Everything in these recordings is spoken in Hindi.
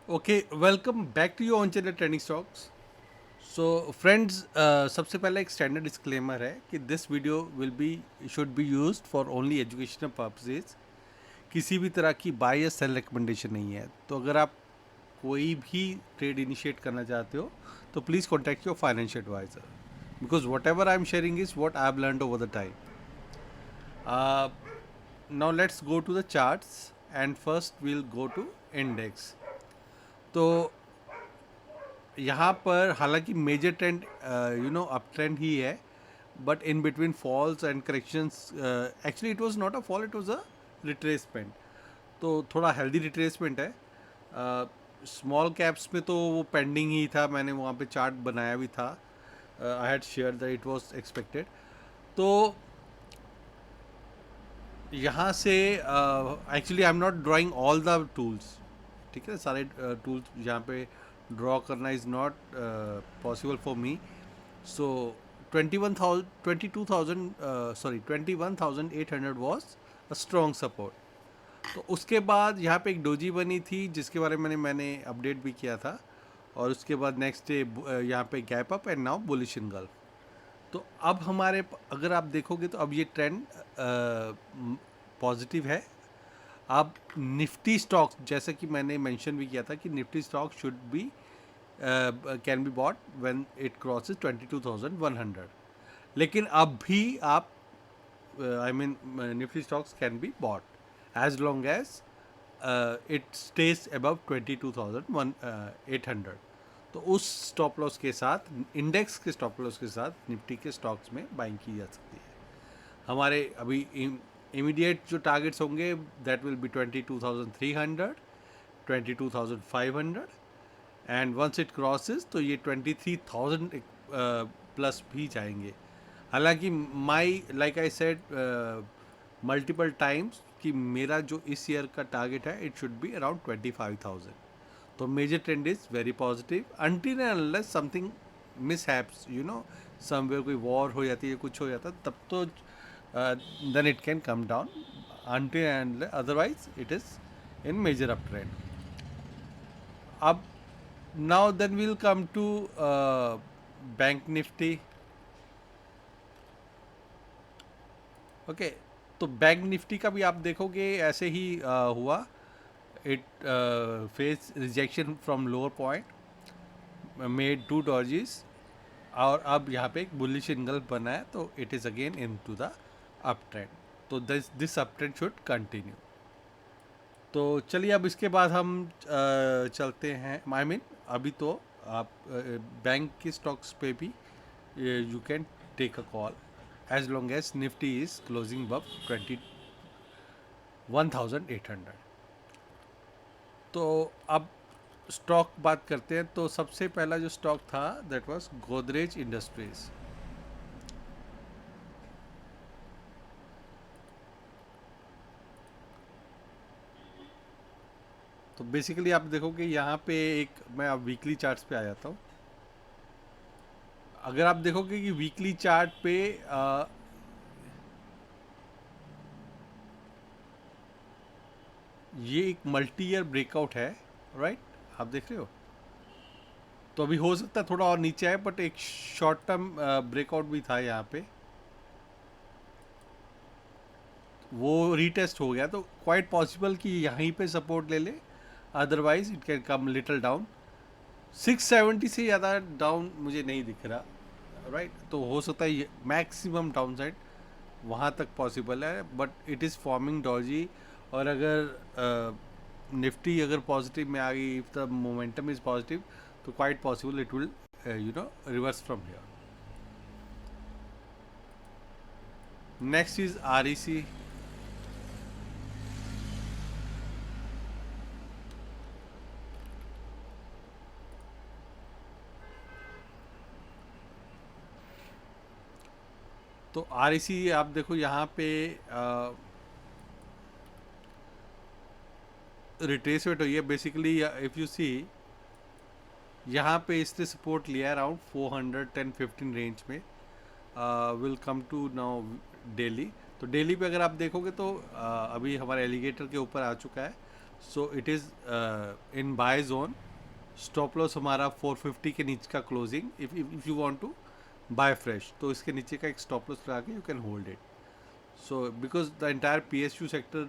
Okay, welcome back to your own channel trending stocks. So friends, सबसे पहले एक स्टैंडर्ड डिस्क्लेमर है कि this video will be should be used for only educational purposes. किसी भी तरह की बाय या सेल रिकमेंडेशन नहीं है। तो अगर आप कोई भी ट्रेड इनिशिएट करना चाहते हो तो please contact your financial adviser, because whatever I am sharing is what I have learned over the time. Now let's go to the charts and first will go to index. तो यहाँ पर हालांकि मेजर ट्रेंड अप ट्रेंड ही है, but in between falls and corrections, actually it was not a fall, it was a retracement. तो थोड़ा हेल्दी रिट्रेसमेंट है। स्मॉल कैप्स में तो वो पेंडिंग ही था, मैंने वहाँ पे चार्ट बनाया भी था। I had share that it was expected. तो यहाँ से actually I am not drawing all the tools, ठीक है। सारे टूल्स यहाँ पे ड्रॉ करना is not possible for me. So 22,000 sorry 21,800 was a strong support. तो उसके बाद यहाँ पे एक डोजी बनी थी जिसके बारे में मैंने अपडेट भी किया था, और उसके बाद नेक्स्ट डे यहाँ पे gap up and now bullish in gulf. तो अब अगर आप देखोगे तो अब ये ट्रेंड पॉजिटिव है। अब निफ्टी स्टॉक्स, जैसे कि मैंने मेंशन भी किया था कि Nifty stock should be can be bought when it crosses 22,100। लेकिन अब भी आप I mean Nifty stocks can be bought as long as it stays above 22,800। तो उस स्टॉप लॉस के साथ, इंडेक्स के स्टॉप लॉस के साथ निफ्टी के स्टॉक्स में बाइंग की जा सकती है। हमारे अभी इमीडिएट जो टारगेट्स होंगे that will be 22,300, 22,500, and once it crosses तो ये 23,000 प्लस भी जाएंगे। हालांकि my like I said multiple times कि मेरा जो इस ईयर का टारगेट है इट शुड बी अराउंड 25,000। तो major trend is very positive until and unless something mishaps, you know, somewhere कोई वॉर हो जाती है, कुछ हो जाता है, तब तो then it can come down. Until and otherwise it is in major up trend. अब now then we'll come to Bank Nifty. Okay, तो बैंक निफ्टी का भी आप देखोगे ऐसे ही हुआ। It face rejection from lower point, made to डॉजेस, और अब यहाँ पे एक बुलिश एंगल बना है, तो it is again into the up trend. तो this up trend should continue. तो चलिए अब इसके बाद हम चलते हैं। आई मीन अभी तो आप बैंक के स्टॉक्स पे भी you can take a call as long as Nifty is closing above 21,800। तो अब स्टॉक बात करते हैं। तो सबसे पहला जो स्टॉक था दैट वाज गोदरेज इंडस्ट्रीज। तो बेसिकली आप देखोगे यहाँ पे एक, मैं अब वीकली चार्ट्स पे आ जाता हूँ। अगर आप देखोगे कि वीकली चार्ट पे ये एक मल्टी ईयर ब्रेकआउट है, राइट, आप देख रहे हो। तो अभी हो सकता है थोड़ा और नीचे आए, बट एक शॉर्ट टर्म ब्रेकआउट भी था यहाँ पे, वो रीटेस्ट हो गया। तो क्वाइट पॉसिबल कि यहीं पे सपोर्ट ले ले, otherwise it can come little down. 670 से ज़्यादा डाउन मुझे नहीं दिख रहा, राइट। तो हो सकता है मैक्सिमम डाउन साइड वहाँ तक पॉसिबल है, but it is forming doji. और अगर निफ्टी अगर पॉजिटिव में आ गई, if the momentum is positive, तो quite possible it will reverse from here. Next is R E C. तो आर ई सी आप देखो यहाँ पे रिट्रेसमेंट हुई है। बेसिकली इफ़ यू सी, यहाँ पे इसने सपोर्ट लिया है अराउंड 410-15 रेंज में। Will come to now daily. तो डेली पे अगर आप देखोगे तो अभी हमारे एलिगेटर के ऊपर आ चुका है। So it is in buy zone. Stop loss हमारा 450 के नीचे का closing. If you want to buy fresh, तो इसके नीचे का एक स्टॉप लॉस लगा के you can hold it. So because the entire PSU sector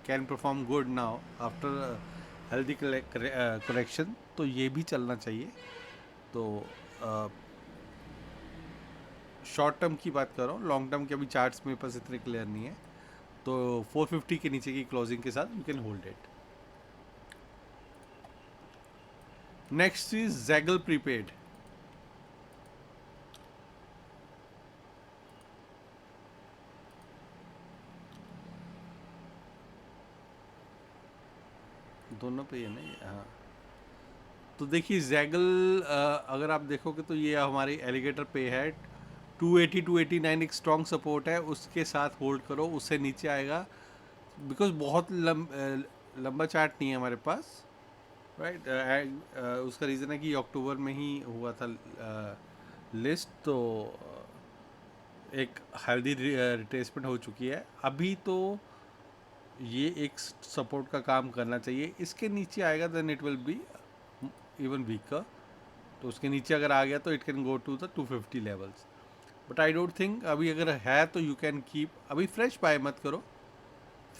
can perform good now after healthy correction, तो ये भी चलना चाहिए. तो शॉर्ट टर्म की बात कर रहा हूँ, लॉन्ग टर्म के अभी चार्ट्स मेरे पास इतने क्लियर नहीं है. तो 450 के नीचे की क्लोजिंग के साथ you can hold it. Next is Zaggle prepaid. दोनों पे है ना ये, हाँ. तो देखिए जैगल, अगर आप देखोगे तो ये हमारी एलिगेटर पे है. 280 289 एक स्ट्रॉन्ग सपोर्ट है, उसके साथ होल्ड करो. उससे नीचे आएगा, बिकॉज बहुत लंबा चार्ट नहीं है हमारे पास, राइट. उसका रीज़न है कि अक्टूबर में ही हुआ था लिस्ट. तो एक हेल्दी रिट्रेसमेंट हो चुकी है अभी. तो ये एक सपोर्ट का काम करना चाहिए. इसके नीचे आएगा then it will be even weaker. तो उसके नीचे अगर आ गया तो it can go to the 250 levels. But I don't think अभी अगर है तो यू कैन कीप. अभी फ्रेश बाय मत करो.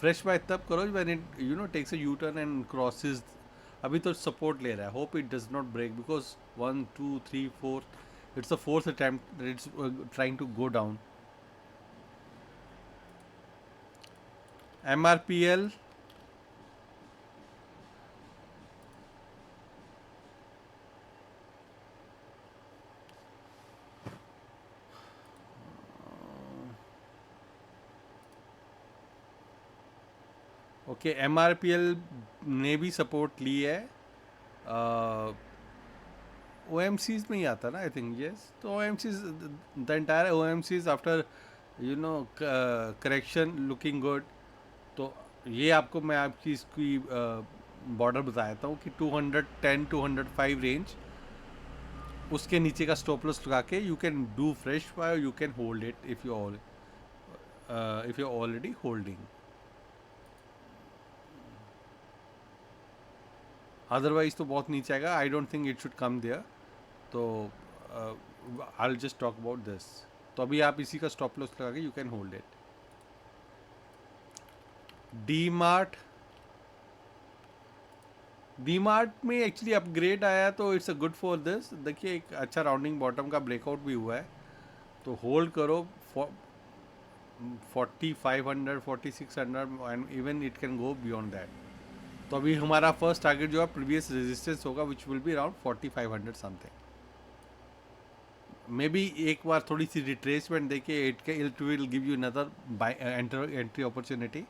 फ्रेश बाय तब करो when it takes a U turn and crosses. अभी तो सपोर्ट ले रहा है. Hope it does not break, because 1 2 3 4, it's the fourth attempt, it's trying to go down. MRPL. Okay, MRPL ने भी सपोर्ट ली है. OMCs में ही आता ना, आई थिंक. यस, तो OMCs, the entire OMCs after correction looking good. तो ये आपको मैं आपकी इसकी बॉर्डर बता देता हूँ कि 210 205 रेंज, उसके नीचे का स्टॉप लॉस लगा के you can do fresh buy. You can hold it if you already holding. Otherwise तो बहुत नीचे आएगा. I don't think it should come there. तो I will just talk about this. तो अभी आप इसी का स्टॉप लॉस लगा के you can hold it. D Mart में एक्चुअली अपग्रेड आया, तो it's a good for this. देखिए एक अच्छा राउंडिंग बॉटम का ब्रेकआउट भी हुआ है. तो होल्ड करो 4500 4600 and even it can go beyond that. तो अभी हमारा फर्स्ट टारगेट जो है प्रीवियस रेजिस्टेंस होगा, which will be around 4500 something. May be एक बार थोड़ी सी रिट्रेसमेंट देके it will give you another entry opportunity.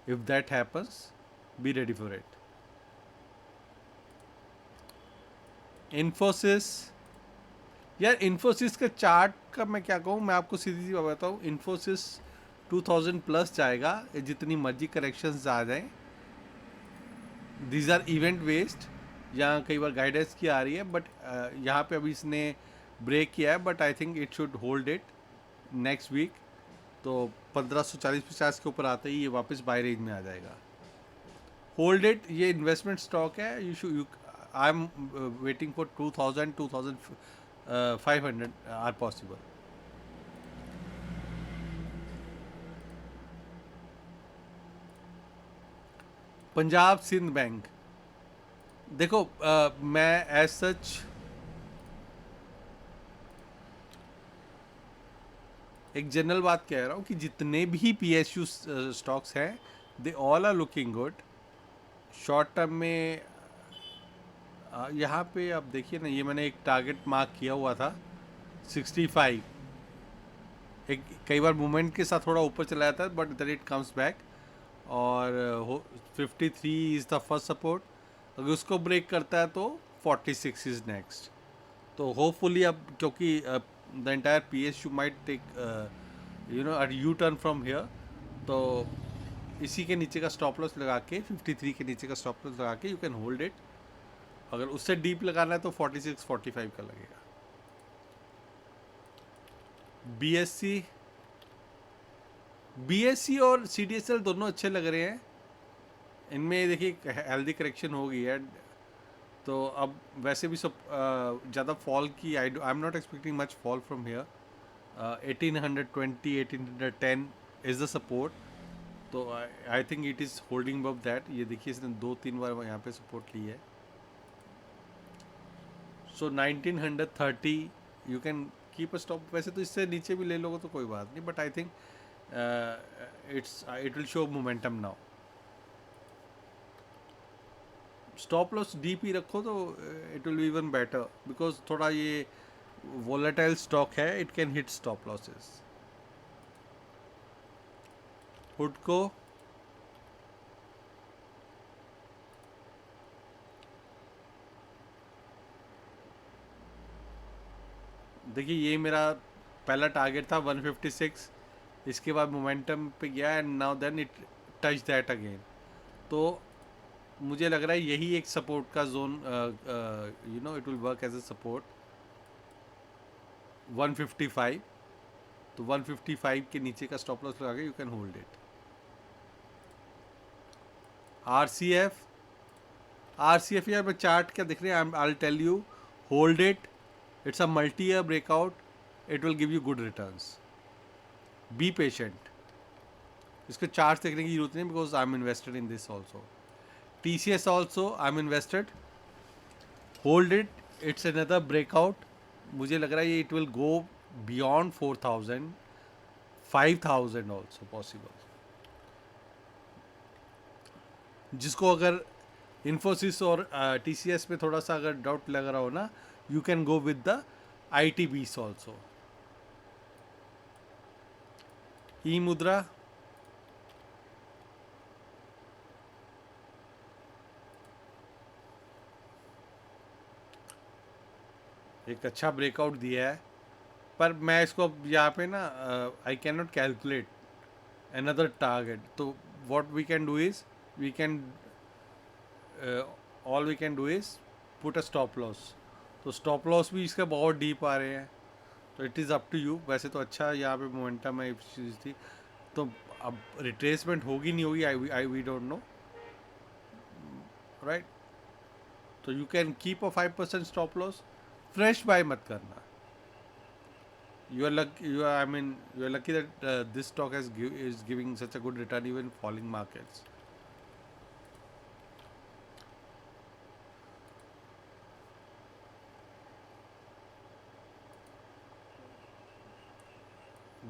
If that happens, be ready for it. Infosys. यार इन्फोसिस का चार्ट का मैं क्या कहूँ, मैं आपको सीधी सी बात बताऊँ. इन्फोसिस 2000 प्लस जाएगा जितनी मर्जी करेक्शंस आ जाएं. These are event based. यहाँ कई बार गाइडेंस की आ रही है, बट यहाँ पे अभी इसने ब्रेक किया है. But I think it should hold it next week. तो 1540-50 के ऊपर आते ही ये वापस बाय रेंज में आ जाएगा. Hold it. ये इन्वेस्टमेंट स्टॉक है. You I am waiting for 2000 2500 are possible. Punjab Sind bank. देखो मैं एज सच एक जनरल बात कह रहा हूँ कि जितने भी PSU स्टॉक्स हैं, they all are looking good. Short term में यहाँ पे आप देखिए ना, ये मैंने एक टारगेट मार्क किया हुआ था 65. एक कई बार मूवमेंट के साथ थोड़ा ऊपर चला जाता है, but then it comes back. और 53 इज़ द फर्स्ट सपोर्ट. अगर उसको ब्रेक करता है तो 46 इज़ नेक्स्ट. तो होपफुली अब, क्योंकि the entire PSU might take a U turn from here. तो इसी के नीचे का स्टॉप लॉस लगा के, 53 के नीचे का स्टॉप लॉस लगा के यू कैन होल्ड इट. अगर उससे डीप लगाना है तो 46 45 का लगेगा. BSC और CDSL दोनों अच्छे लग रहे हैं. इनमें देखिए हेल्दी करेक्शन हो गई है, तो अब वैसे भी सब ज़्यादा फॉल की I am not expecting much fall from here. 1820 1810 is the support, तो I think it is holding above that. ये देखिए इसने 2-3 बार यहाँ पे सपोर्ट ली है। सो 1930 you can keep a stop. वैसे तो इससे नीचे भी ले लोगे तो कोई बात नहीं, but I think it will show momentum now. Stop loss deep ही रखो तो it will be even better, because थोड़ा ये वोलेटाइल स्टॉक है, it can hit stop losses. हुड को देखिए, ये मेरा पहला टारगेट था 156, इसके बाद मोमेंटम पे गया and now then it touch that again. तो मुझे लग रहा है यही एक सपोर्ट का zone, you know it will work as a support 155। तो 155 के नीचे का स्टॉप लॉस लगा के you can hold it. RCF, RCF यार मैं चार्ट क्या दिख रहे हैं, I will tell you, hold it, it's a multi year breakout, it will give you good returns, be patient. इसके चार्ट देखने की जरूरत नहीं, because I am invested in this also. TCS also I am invested, hold it, it's another breakout. मुझे लग रहा है ये it will go beyond 4000, 5000 also possible. जिसको अगर इन्फोसिस और TCS पे थोड़ा सा अगर डाउट लग रहा हो ना, you can go with the ITBs also. E Mudra, एक अच्छा ब्रेकआउट दिया है, पर मैं इसको अब यहाँ पे ना आई can not calculate another target, तो what we can do is we can all we can do is put a stop loss। तो stop loss भी इसका बहुत डीप आ रहे हैं, तो it is up to you. वैसे तो अच्छा यहाँ पे मोमेंटम है, चीज़ थी, तो अब रिट्रेसमेंट होगी नहीं होगी आई वी डोंट नो, राइट। तो you can keep a 5% stop loss, fresh buy मत करना। You are lucky. I mean, you are lucky that this stock is giving such a good return even falling markets.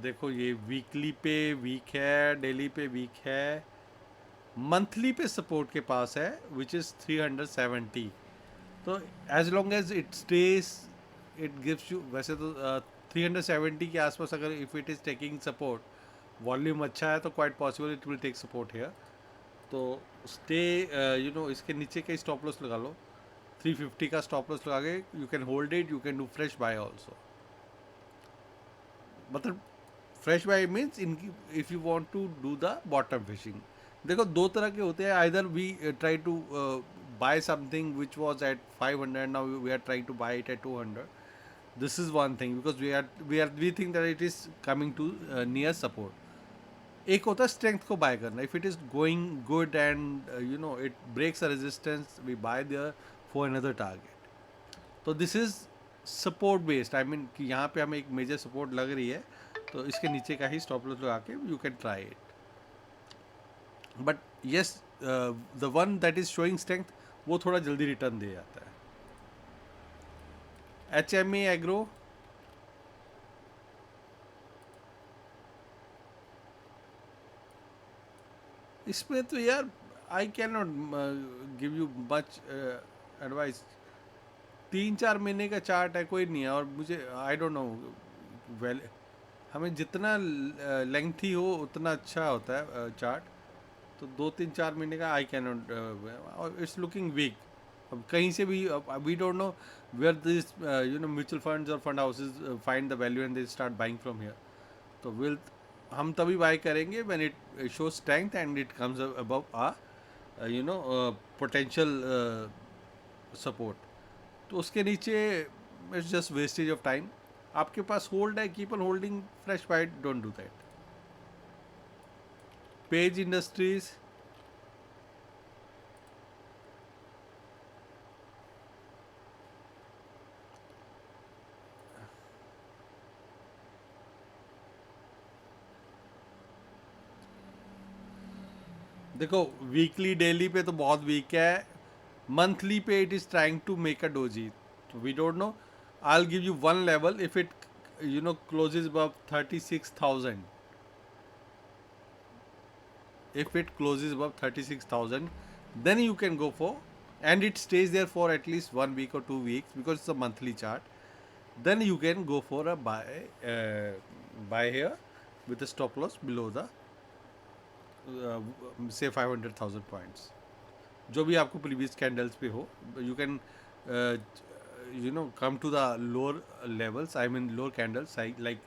देखो ये वीकली पे वीक है, डेली पे वीक है, मंथली पे सपोर्ट के पास है विच इज़ 370। तो as long as it stays, it gives you, वैसे तो 370 के आसपास अगर if it is taking support, volume अच्छा है तो quite possible it will take support here. तो स्टे, यू नो इसके नीचे का स्टॉप लॉस लगा लो, 350 का स्टॉप लॉस लगा के you can hold it, you can do fresh buy also. मतलब fresh buy means in, if you want to do the bottom fishing. देखो दो तरह के होते हैं, either we try to buy something which was at 500, now we are trying to buy it at 200। This is one thing, because we think that it is coming to near support. एक होता है स्ट्रेंथ को बाय करना, if it is going good and you know it breaks a resistance, we buy there for another target. तो this is support based, I mean कि यहाँ पे हमें एक मेजर सपोर्ट लग रही है, तो इसके नीचे का ही स्टॉप लॉस लगा के you can try it. But yes, the one that is showing strength वो थोड़ा जल्दी रिटर्न दे जाता है। HME एग्रो, इसमें तो यार आई can not give you much advice. 3-4 महीने का चार्ट है, कोई नहीं है, और मुझे आई डोंट नो वेल, हमें जितना लेंथी हो उतना अच्छा होता है चार्ट। तो 2-3-4 महीने का I can not, it's looking weak. अब कहीं से भी we don't know where this you know mutual funds और fund houses find the value and they start buying from here. तो विल हम तभी बाय करेंगे when it show strength and it comes above uh you know potential support. तो उसके नीचे it's just wastage of time. आपके पास होल्ड है, keep on holding, fresh bye, don't do that. Page Industries, देखो वीकली डेली पे तो बहुत वीक है, मंथली पे it is trying to make a doji, तो we don't know. I will give you one level, if it closes above 36,000, if it closes above 36,000, then you can go for, and it stays there for at least 1 week or 2 weeks because it's a monthly chart, then you can go for a buy here with a stop loss below the say 500,000 points, जो भी आपको प्रीवियस कैंडल्स पे हो, you can come to the lower levels, I mean lower candles, like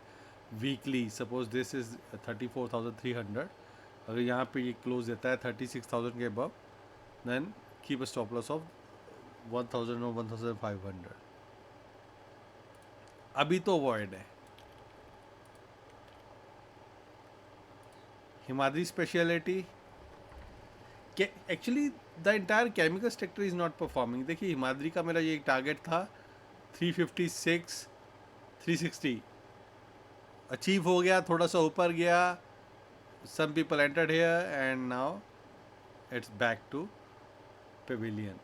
weekly, suppose this is 34,300, अगर यहाँ पे ये क्लोज देता है 36,000 के above, then keep a stop loss of 1,000 or 1,500, अभी तो अवॉइड है। Himadri speciality actually the entire chemical sector is not performing. देखिए हिमाद्री का मेरा ये टारगेट था 356 360, अचीव हो गया, थोड़ा सा ऊपर गया, some people entered here and now it's back to pavilion।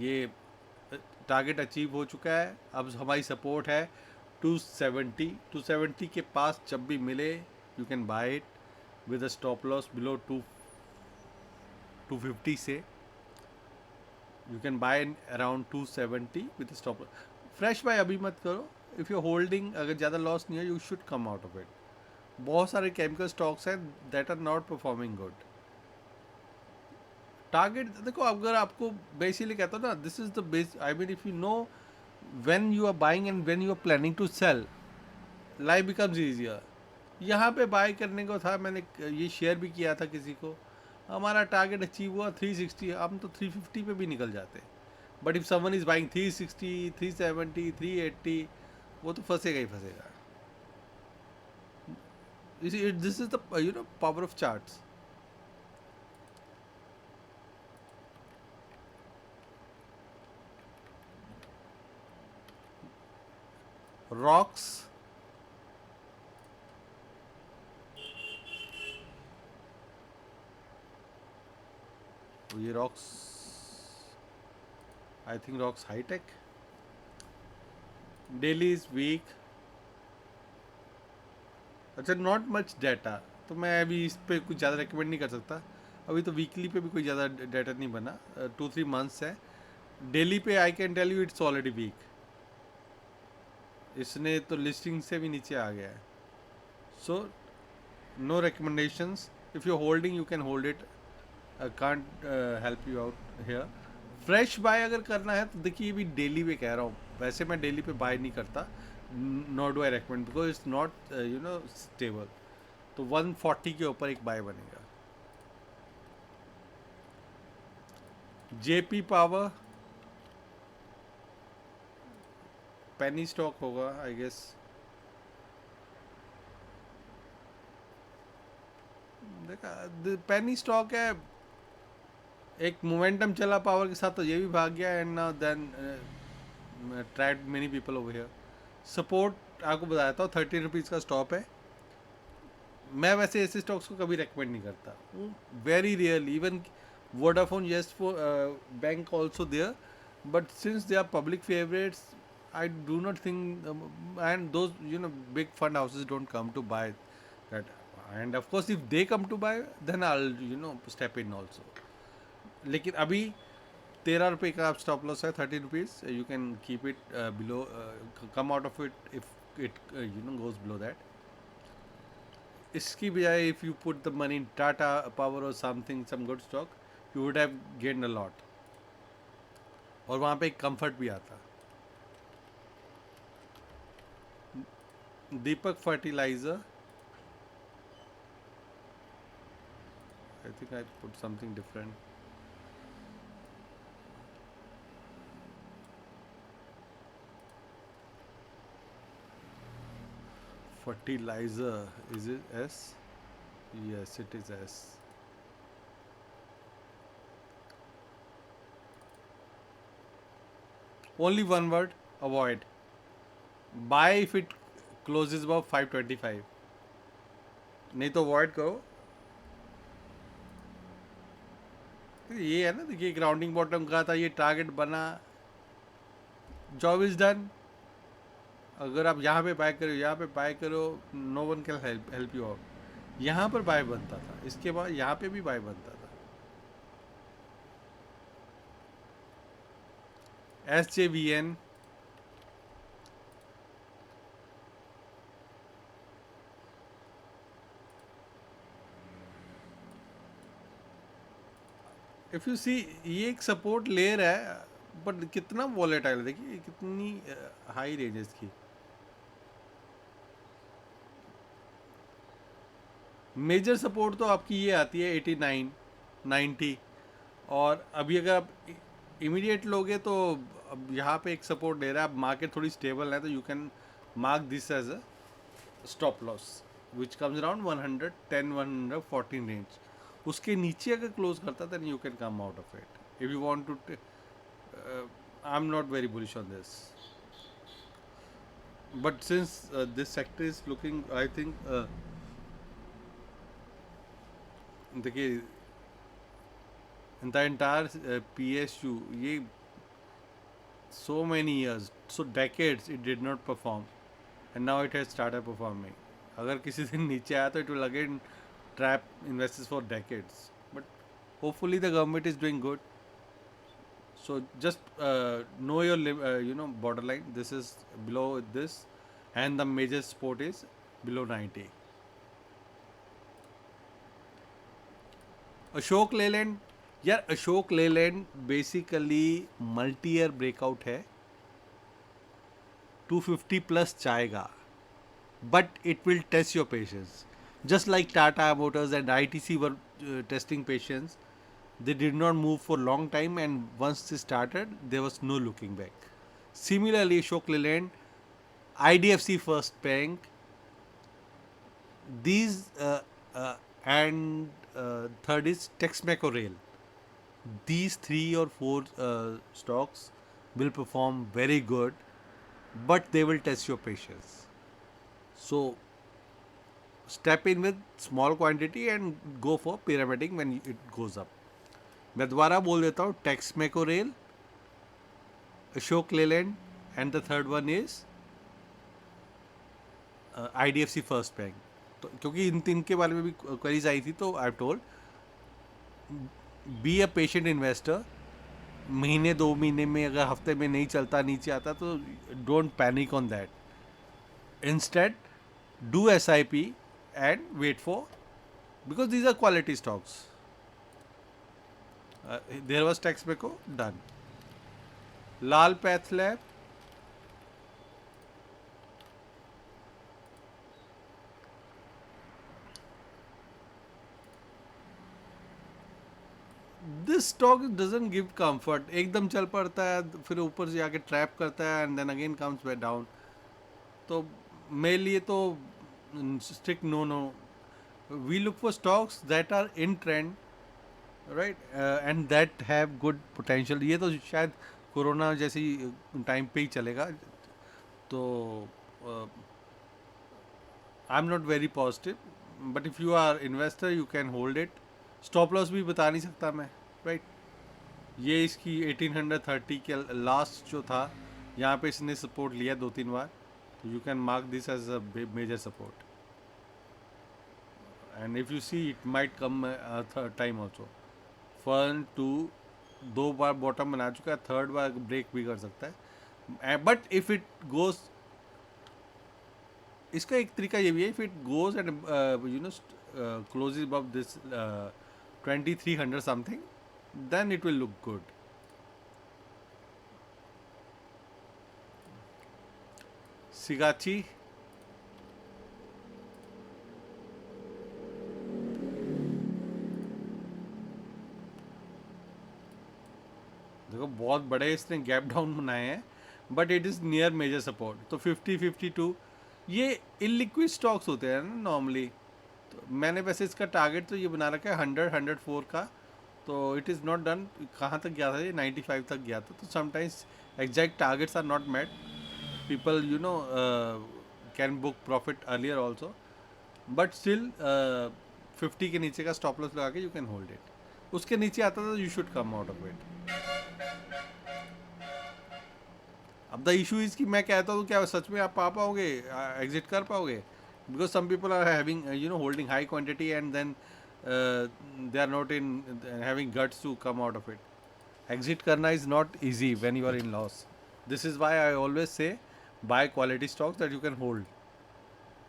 ये टारगेट अचीव हो चुका है, अब हमारी सपोर्ट है 270। 270 के पास जब भी मिले you can buy it with a stop loss below 250 से, you can by around 270 with stop loss. Fresh bye अभी मत करो, इफ़ यू होल्डिंग, अगर ज़्यादा लॉस नहीं है you should come out of it. बहुत सारे केमिकल स्टॉक्स हैं that are not performing good. Target देखो, अगर आपको बेसिकली कहता हूँ ना, this is the base, I mean if you know when you are buying and when you are planning to sell, life becomes easier. यहाँ पे बाय करने को था, मैंने ये शेयर भी किया था किसी को, हमारा टारगेट अचीव हुआ 360, हम तो 350 पे भी निकल जाते। But if someone is buying 360, 370, 380, वो तो फंसेगा ही फंसेगा। This is the power of charts. Rox ये Rox, I think Rox Hitech, daily is weak. अच्छा, नॉट मच डाटा, तो मैं अभी इस पे कुछ ज़्यादा रिकमेंड नहीं कर सकता, अभी तो वीकली पे भी कोई ज़्यादा डाटा नहीं बना, 2-3 मंथ्स है। डेली पे I can tell you it's already weak, इसने तो लिस्टिंग से भी नीचे आ गया है। So no recommendations, if you holding you can hold it, can't help you out here. Fresh buy अगर करना है तो देखिए, ये भी डेली पे कह रहा हूँ, वैसे मैं डेली पे बाय नहीं करता, not do I recommend because it's not stable. तो 140 के ऊपर एक बाय बनेगा। जेपी पावर पेनी स्टॉक होगा आई गेस, देखा पेनी स्टॉक है, एक मोमेंटम चला पावर के साथ तो ये भी भाग गया, and now then tried many people over here. Support आपको बताया था 30 रुपीज़ का स्टॉप है। मैं वैसे ऐसे स्टॉक्स को कभी रेकमेंड नहीं करता, very rarely, even Vodafone, Yes for bank also there, but since they are public favourites I do not think, and those big fund houses don't come to buy that, and of course if they come to buy then I step in also. लेकिन अभी 13 रुपये का आप स्टॉप लॉस है, 30 rupees, you can keep it below, come out of it if it goes below that. इसकी बजाय if you put the money in Tata power और something, some good stock, you would have gained a lot, और वहाँ पे एक कंफर्ट भी आता। Deepak fertiliser, I think I put something different. Fertilizer, is it S? Yes, it is S. Only one word, avoid. Buy if it closes above 525, नहीं तो avoid करो। तो ये है ना, देखिए ग्राउंडिंग बॉटम का था, ये टारगेट बना, जॉब इज डन। अगर आप यहाँ पे बाय करो, यहाँ पे बाय करो, no one can help you out. यहाँ पर बाय बनता था, इसके बाद यहाँ पे भी बाय बनता था। SJVN, इफ यू सी, ये एक सपोर्ट लेयर है, बट कितना वॉलेटाइल, देखिए कितनी हाई रेंज है इसकी। मेजर सपोर्ट तो आपकी ये आती है 89, 90। और अभी अगर आप इमीडिएट लोगे तो अब यहाँ पे एक सपोर्ट दे रहा है, अब मार्केट थोड़ी स्टेबल है, तो you can mark this as a stop loss which comes around 110 114 range. उसके नीचे अगर क्लोज करता then you can come out of it if you want to. I am not very bullish on this, but since this sector is looking, I think देखिए the entire PSU, ये so many years, so decades it did not perform, and now it has started performing. अगर किसी दिन नीचे आया तो it will again trap investors for decades, but hopefully the government is doing good. So just know your borderline. This is below this, and the major support is below 90. Ashok Leyland, यार Ashok Leyland basically multi year breakout है, 250 प्लस जाएगा, but it will test your patience, just like Tata motors and ITC were testing patience. They did not move for long time, and once they started, there was no looking back. Similarly, Ashok Leyland, IDFC First Bank, these and third is Texmaco Rail. These 3 or 4 stocks will perform very good, but they will test your patience. So step in with small quantity and go for pyramiding when it goes up. मैं दोबारा बोल देता हूँ, Texmaco rail, Ashok Leyland, and the third one is IDFC first bank. तो क्योंकि इन 3 के बारे में भी क्वेरीज आई थी, तो I told be a patient investor. महीने 2 महीने में अगर हफ्ते में नहीं चलता, नीचे आता, तो don't panic on that. Instead do SIP and wait for, because these are quality stocks. There was Texmaco, done. Lal Path Lab, this stock doesn't give comfort. एकदम चल पड़ता है, फिर ऊपर से आके ट्रैप करता है, and then again comes back down. तो मेरे लिए तो strict no. We look for stocks that are in trend, right, and that have good potential. ये तो शायद कोरोना जैसी टाइम पे ही चलेगा, तो I am not very positive, but if you are investor you can hold it. Stop loss भी बता नहीं सकता मैं, राइट. ये इसकी 1830 के लास्ट जो था, यहाँ पे इसने सपोर्ट लिया 2-3 बार, तो you can mark this as a major support. And if you see it might come third time also. फर्न 2 बार बॉटम बना चुका है, थर्ड बार ब्रेक भी कर सकता है. बट इफ़ इट गोज, इसका एक तरीका ये भी है, if it goes and close above this 2300 something, then it will look good. Sigachi, देखो बहुत बड़े इसने गैप डाउन बनाए हैं, but it is near major support. तो 50-52 ये इलिक्विड स्टॉक्स होते हैं ना नॉर्मली. तो मैंने वैसे इसका टारगेट तो ये बना रखा है 100-104 का, तो इट इज़ नॉट डन. कहाँ तक गया था ये? 95 तक गया था. तो sometimes exact targets are not met. People can book profit earlier also, but still 50 के नीचे का स्टॉप लॉस लगा के यू कैन होल्ड इट. उसके नीचे आता था, you should come out of it. अब द इशू इज कि मैं कहता हूँ क्या सच में आप पा पाओगे, एग्जिट कर पाओगे? Because some people are having holding high quantity and then they are not in having guts to come out of it. Exit करना is not easy when you are in loss. This is why I always say buy quality stocks that you can hold.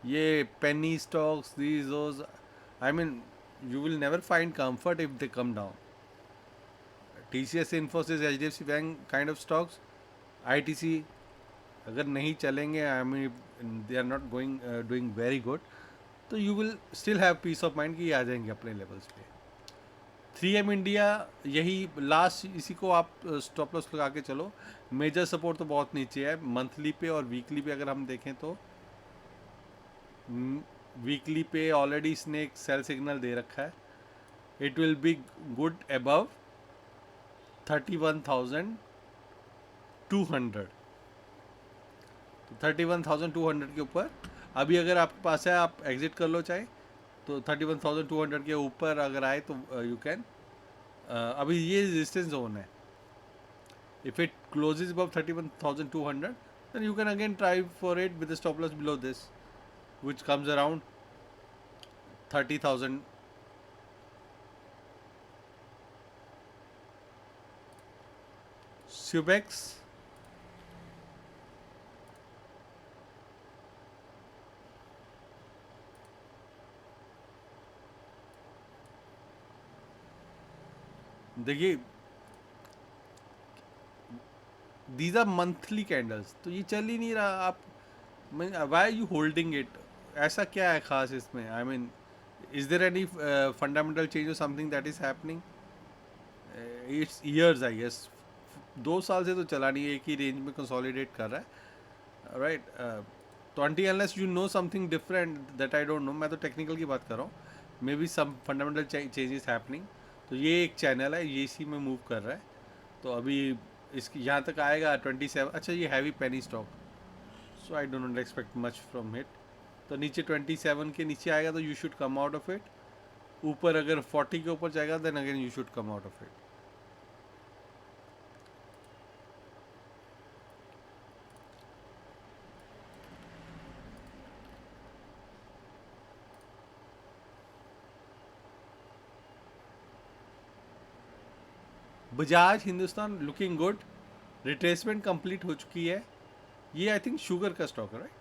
ये penny stocks, those, I mean, you will never find comfort if they come down. TCS, Infosys, HDFC Bank kind of stocks, ITC अगर नहीं चलेंगे, I mean they are not going doing very good, तो you will still have peace of mind कि ये आ जाएंगे अपने लेवल्स पे. 3M इंडिया यही लास्ट, इसी को आप स्टॉप लॉस लगा के चलो. मेजर सपोर्ट तो बहुत नीचे है. मंथली पे और वीकली पे अगर हम देखें तो वीकली पे ऑलरेडी इसने एक सेल सिग्नल दे रखा है. It will be good above 31,200. तो 31,200 के ऊपर अभी अगर आपके पास है, आप एग्जिट कर लो चाहे. तो 31,200 के ऊपर अगर आए तो यू कैन, अभी ये रेजिस्टेंस जोन है. If it closes above 31,200 then you can again try for it with the stop loss below this, which comes around 30,000. Subex, देखिए these are monthly candles, तो ये चल ही नहीं रहा. आप why are you holding it? ऐसा क्या है खास इसमें? I mean, is there any fundamental change or something that is happening? It's years, I guess. 2 साल से तो चला नहीं, एक ही रेंज में कंसोलिडेट कर रहा है, राइट. तो until unless you know something different that I don't know, मैं तो टेक्निकल की बात कर रहा हूँ, maybe some fundamental changes happening. तो ये एक चैनल है, ये इसी में मूव कर रहा है. तो अभी इसकी यहाँ तक आएगा 27. अच्छा, ये heavy penny stock, so I don't expect much from it. तो नीचे 27 के नीचे आएगा तो you should come out of it. ऊपर अगर 40 के ऊपर जाएगा then again you should come out of it. Bajaj Hindusthan looking good. Retracement complete हो चुकी है. ये आई थिंक शुगर का स्टॉक है, राइट?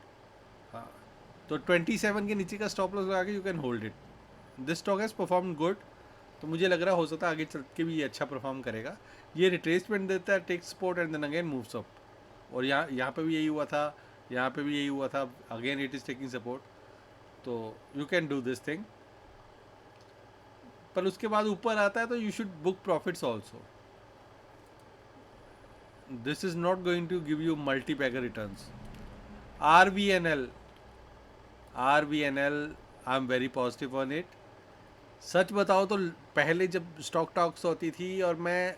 हाँ. तो 27 के नीचे का स्टॉप लॉस लगा के you can hold it. This stock has perform good. तो मुझे लग रहा हो सकता है आगे चल के भी ये अच्छा परफॉर्म करेगा. ये रिट्रेसमेंट देता है, take support and then again moves up. और यहाँ पे भी यही हुआ था, यहाँ पे भी यही हुआ था. Again it is taking support. So you can do this thing. पर उसके बाद ऊपर आता है तो you should book profits also. This is not going to give you multi-bagger returns. RVNL, I'm very positive on it. सच बताओ तो पहले जब स्टॉक टॉक्स होती थी और मैं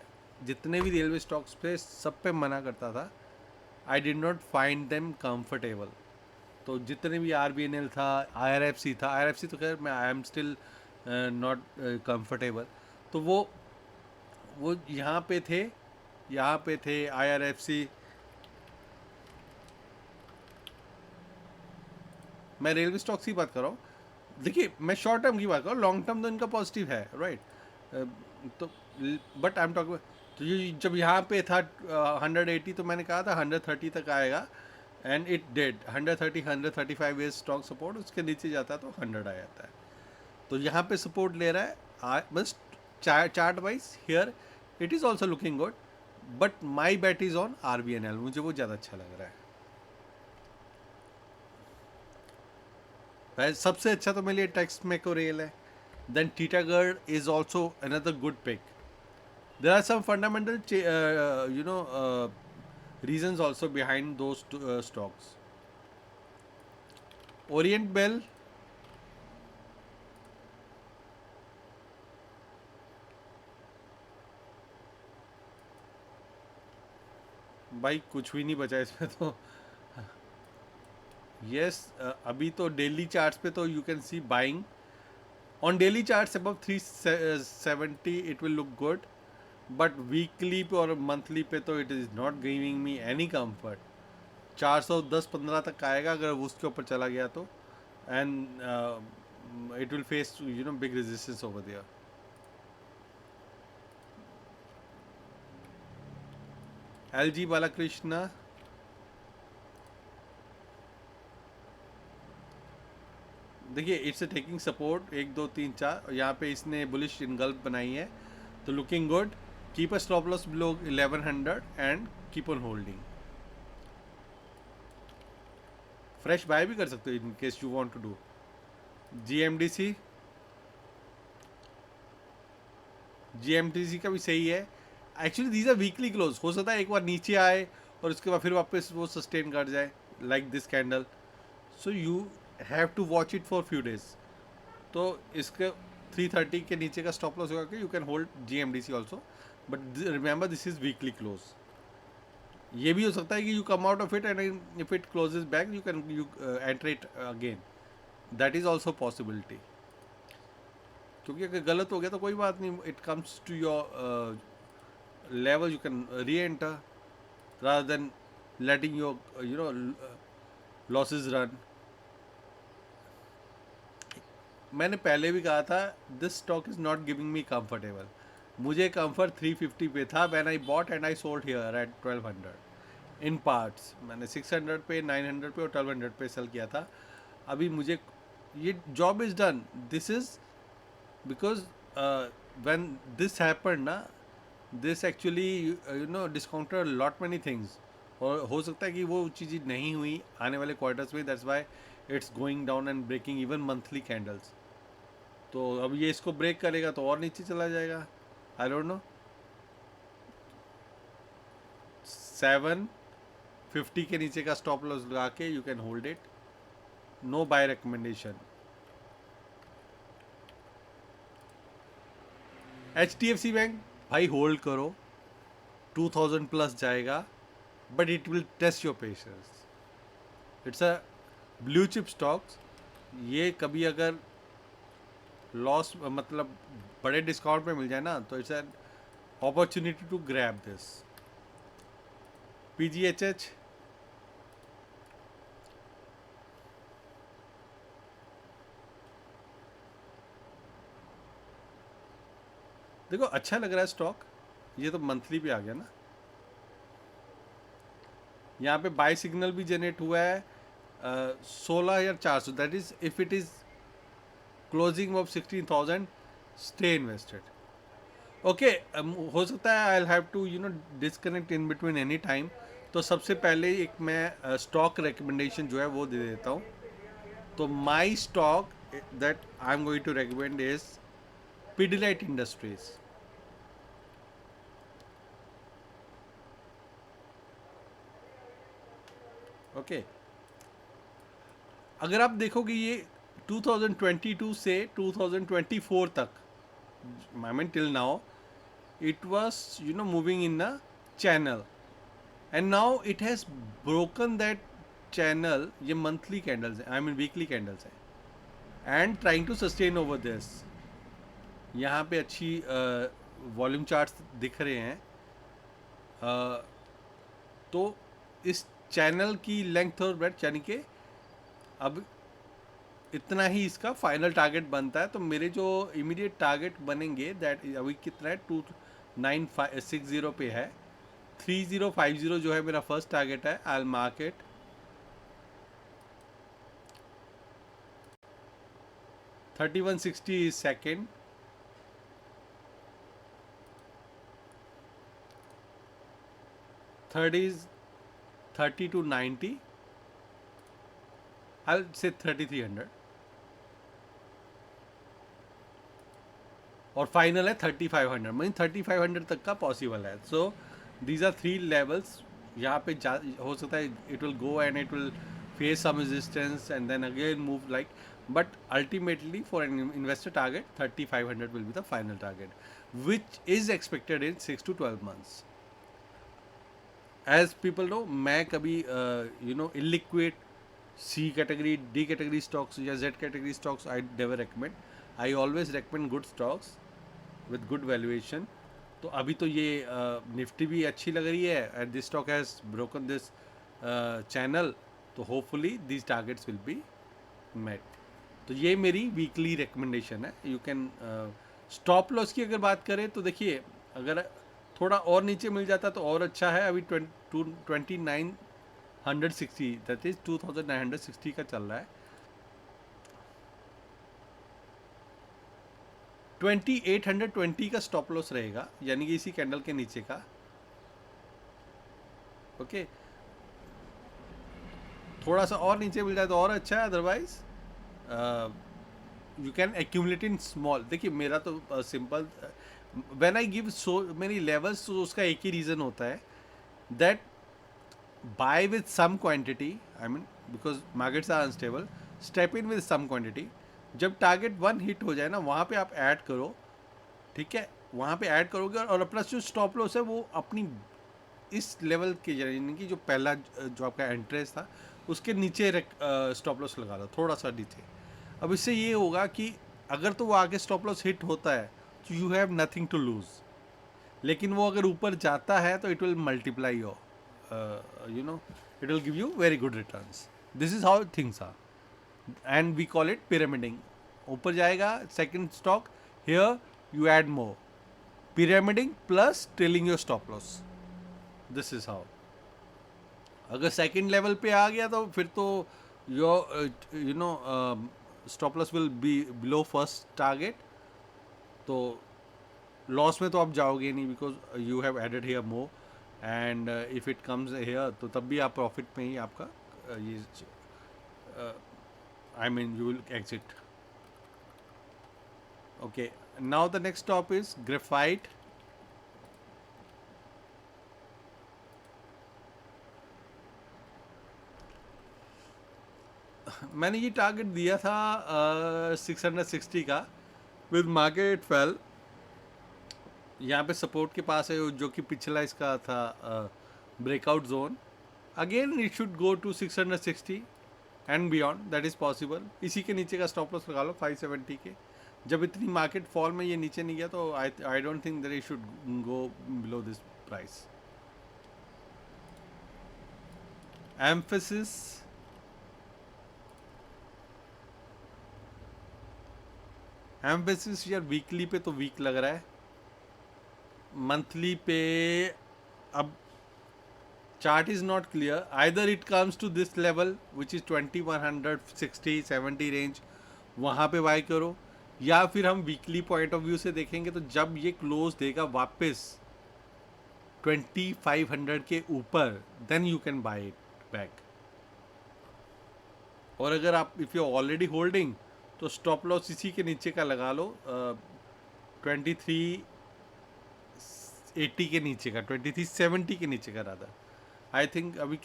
जितने भी रेलवे स्टॉक्स पे सब पे मना करता था, I did not find them comfortable. तो जितने भी RVNL था, IRFC था, IRFC तो खैर मैं I am still not comfortable. तो वो यहाँ पे थे, IRFC. मैं रेलवे स्टॉक्स की बात कर रहा हूँ. देखिए, मैं शॉर्ट टर्म की बात कर रहा हूँ, लॉन्ग टर्म तो इनका पॉजिटिव है, राइट. तो बट आई एम टॉकिंग, तो ये जब यहाँ पे था 180, तो मैंने कहा था 130 तक आएगा and it dead. 130, 135 is strong support. उसके नीचे जाता है तो 100 आ जाता है. तो यहाँ पे सपोर्ट ले रहा है. बस chart wise here it is also looking good, but my bat is on RVNL. मुझे वो ज़्यादा अच्छा लग रहा है. सबसे अच्छा तो मेरे लिए टेक्स्ट मैको रेल है. Then Titagarh is also another good pick. There are some fundamental reasons also behind those stocks. Orient Bell, भाई कुछ भी नहीं बचा इसमें तो. यस, अभी तो डेली चार्ट्स पे तो you can see buying. On daily charts above 370 it will look good, but weekly पे और monthly पे तो it is not giving me any comfort. 410-15 तक आएगा अगर उसके ऊपर चला गया तो, and it will face big resistance over there. LG Balakrishna, देखिए इट्स टेकिंग सपोर्ट 1 2 3 4, और यहाँ पे इसने बुलिश इनगल्फ बनाई है, तो looking good. Keep a stop loss below 1100 and keep on holding. Fresh buy भी कर सकते हो in case you want to do. GMDC, GMDC का भी सही है. Actually these are weekly close. हो सकता है एक बार नीचे आए और उसके बाद फिर वापस वो सस्टेन कर जाए like this candle. So you have to watch it for few days. तो इसके 330 के नीचे का स्टॉप लॉस होगा कि you can hold GMDC also, but remember this is weekly close. ये भी हो सकता है कि you come out of it and if it closes back you can enter it again. That is also possibility. क्योंकि अगर गलत हो गया तो कोई बात नहीं, it comes to your level, you can reenter rather than letting your losses run. मैंने पहले भी कहा था this stock is not giving me comfortable. मुझे कंफर्ट 350 पे था when I bought and I sold here eight 1200 in parts. मैंने 600 पे, 900 पे और 1200 पे सेल किया था. अभी मुझे ये job is done. This is because when this happened ना, this actually discounted lot many things. और हो सकता है कि वो चीज़ नहीं हुई आने वाले क्वार्टर्स में. That's why it's going down and breaking even monthly candles. तो अब ये इसको ब्रेक करेगा तो और नीचे चला जाएगा. I don't know. 750 के नीचे का स्टॉप लॉस लगा के you can hold it. No buy recommendation. HDFC bank भाई होल्ड करो, 2000 प्लस जाएगा, but it will test your patience. It's a blue chip stocks. ये कभी अगर लॉस मतलब बड़े डिस्काउंट पे मिल जाए ना तो it's an opportunity to grab this. PGHH, देखो अच्छा लग रहा है स्टॉक. ये तो मंथली पे आ गया ना. यहाँ पे बाय सिग्नल भी जनरेट हुआ है 16,400. That is if it is closing of 16,000 stay invested. Okay, हो सकता है I have to disconnect in between any time. तो सबसे पहले एक मैं स्टॉक रिकमेंडेशन जो है वो दे देता हूँ. तो my stock that I am going to recommend is Pidilite industries. Okay, अगर आप देखोगे ये 2022 से 2024 तक, I mean till now it was moving in a channel, and now it has broken that channel. ये monthly candles है, I mean weekly candles है, and trying to sustain over this. यहाँ पे अच्छी वॉल्यूम चार्ट्स दिख रहे हैं. तो इस चैनल की लेंथ और ब्रेड्थ यानी कि अब इतना ही इसका फाइनल टारगेट बनता है. तो मेरे जो इमीडिएट टारगेट बनेंगे दैट अभी कितना है 2960 पे है. 3050 जो है मेरा फर्स्ट टारगेट है. I will mark it. $3160 is second. Third is 30 to 90. I'll say 3300. और फाइनल है 3500. मीन 3500 तक का पॉसिबल है. So these are 3 levels. यहाँ पे हो सकता है it will go and it will face some resistance and then again move like, but ultimately for an investor target 3500 will be the final target which is expected in 6 to 12 months. As people know, मैं कभी illiquid C category, D category stocks या Z category stocks I never recommend. I always recommend good stocks with good valuation. तो अभी तो ये निफ्टी भी अच्छी लग रही है and this stock has broken this channel, तो hopefully this targets will be met. तो ये मेरी वीकली रिकमेंडेशन है। यू कैन स्टॉप लॉस की अगर बात करें तो देखिए, अगर थोड़ा और नीचे मिल जाता तो और अच्छा है। अभी 2960 दैट इज 2960 का चल रहा है। 2820 का स्टॉप लॉस रहेगा, यानी कि इसी कैंडल के नीचे का। ओके, थोड़ा सा और नीचे मिल जाए तो और अच्छा है, otherwise you can accumulate in small. देखिए मेरा तो simple, when I give so many levels, तो उसका एक ही रीज़न होता है that buy with some quantity, I mean because markets are unstable, step in with some quantity. जब टारगेट 1 हिट हो जाए ना, वहाँ पे आप ऐड करो, ठीक है, वहाँ पे ऐड करोगे और अपना जो स्टॉप लॉस है वो अपनी इस लेवल के, यानी कि जो पहला जो आपका एंट्रेंस था उसके नीचे स्टॉप लॉस लगा लो, थोड़ा सा नीचे। अब इससे ये होगा कि अगर तो वो आगे स्टॉप लॉस हिट होता है तो you have nothing to lose, लेकिन वो अगर ऊपर जाता है तो it will multiply your you know, it will give you very good returns. This is how things are and we call it pyramiding. ऊपर जाएगा second stock, here you add more, pyramiding plus trailing your stop loss, this is how. अगर सेकंड लेवल पे आ गया तो फिर तो your you know stop loss will be below first target, तो लॉस में तो आप जाओगे नहीं, because you have added here more and if it comes here तो तब भी आप प्रॉफिट में ही आपका ये I mean you will exit. Okay, now the next top is graphite. मैंने ये टारगेट दिया था 660 का, विद मार्केट फेल, यहाँ पे सपोर्ट के पास है जो कि पिछला इसका था breakout zone. Again it should go to 660 and beyond, that is possible. इसी के नीचे का स्टॉप लॉस लगा लो 570 के। जब इतनी मार्केट फॉल में ये नीचे नहीं गया तो I don't think that it should go below this price. Mphasis, Mphasis यार वीकली पे तो वीक लग रहा है, मंथली पे अब chart is not clear. Either it comes to this level which is 2160-70 range, वहाँ पे बाय करो, या फिर हम वीकली पॉइंट ऑफ व्यू से देखेंगे तो जब ये क्लोज देगा वापस 2500 के ऊपर, then you can buy it back. और अगर आप इफ़ यू ऑलरेडी होल्डिंग तो स्टॉप लॉस इसी के नीचे का लगा लो, 2380 के नीचे का, 2370 के नीचे का राधा। आई थिंक अभी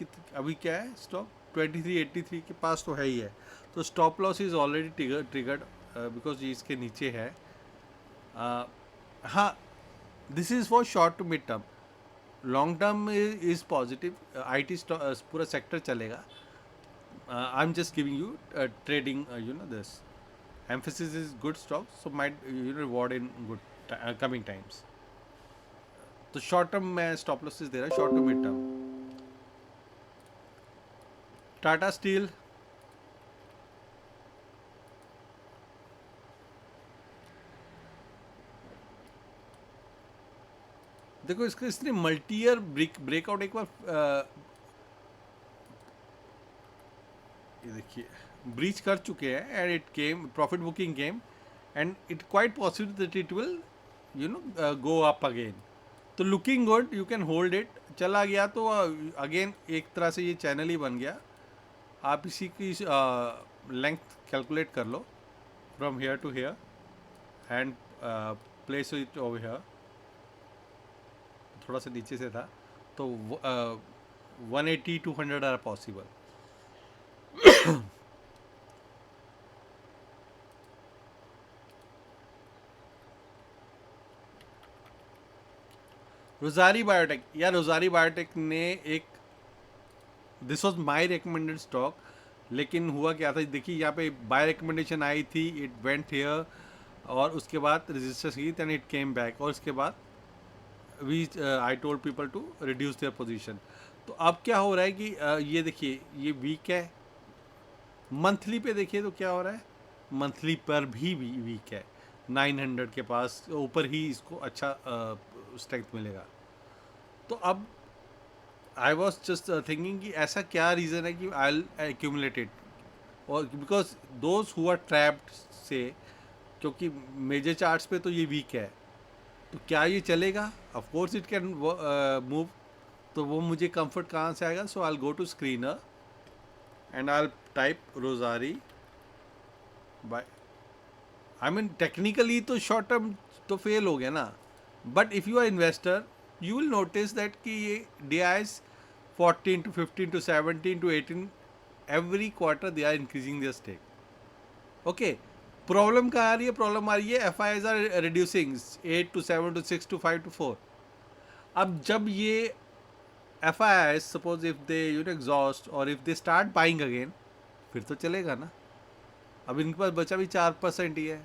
क्या है स्टॉक 2383 के पास तो है ही है, तो stop loss is already triggered because ये इसके नीचे है। हाँ, this is for short to mid term, long term is positive, IT पूरा सेक्टर चलेगा। I am just giving you trading you know this emphasis is good stock, so might you know reward in good coming times। तो शॉर्ट टर्म में स्टॉप लॉसेस दे रहा है, short to mid term. Tata steel, देखो इसका इसने मल्टी ईयर ब्रेकआउट एक बार ये देखिए ब्रीच कर चुके हैं and it came profit booking game and it quite possible that it will you know go up again. तो looking good, you can hold it. चला गया तो अगेन एक तरह से ये चैनल ही बन गया। आप इसी की लेंथ कैलकुलेट कर लो from here to here and place it over here. थोड़ा सा नीचे से था तो 180-200 आर पॉसिबल। रोजारी बायोटेक, यार रोजारी बायोटेक ने एक, this was my recommended stock, लेकिन हुआ क्या था देखिए, यहाँ पे बाय रिकमेंडेशन आई थी, इट वेंट हियर, और उसके बाद रेजिस्टेंस की, देन इट केम बैक, और उसके बाद we I told people to reduce their position. तो अब क्या हो रहा है कि ये देखिए ये वीक है। मंथली पे देखिए तो क्या हो रहा है, मंथली पर भी वीक है। 900 के पास ऊपर ही इसको अच्छा स्ट्रेंथ मिलेगा। तो अब आई वॉज जस्ट थिंकिंग कि ऐसा क्या रीज़न है कि आई एक्यूमुलेटेड, और because those who are trapped से, क्योंकि मेजर चार्ट्स पे तो ये वीक है, तो क्या ये चलेगा? Of course it can move. तो वो मुझे कंफर्ट कहाँ से आएगा? So I go to screener and I type रोजारी बाय, आई मीन टेक्निकली तो शॉर्ट टर्म तो फेल हो गया ना, but if you are investor you will notice that कि ये D I 14 to 15 to 17 to 18 every quarter they are increasing their stake. Okay, problem कहाँ आ रही है? प्रॉब्लम आ रही है F I R reducing 8 to 7 to 6 to 5 to 4। अब जब ये F I I suppose if they you know exhaust और if they start buying again, फिर तो चलेगा ना। अब इनके पास बचा भी 4% ही है,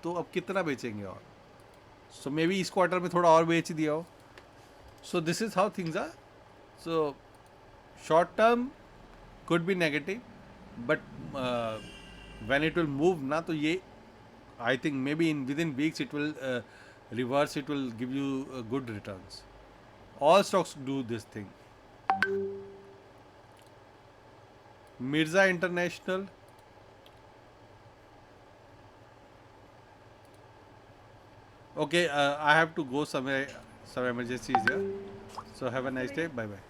तो अब कितना बेचेंगे? और सो मे बी इस क्वार्टर में थोड़ा और बेच दिया हो। So this is how things are. So short term could be negative, but when it will move na, तो ये I think maybe in within weeks it will reverse, it will give you good returns. All stocks do this thing. Mirza International, okay, I have to go somewhere, some emergency is here, so have a nice day, bye bye.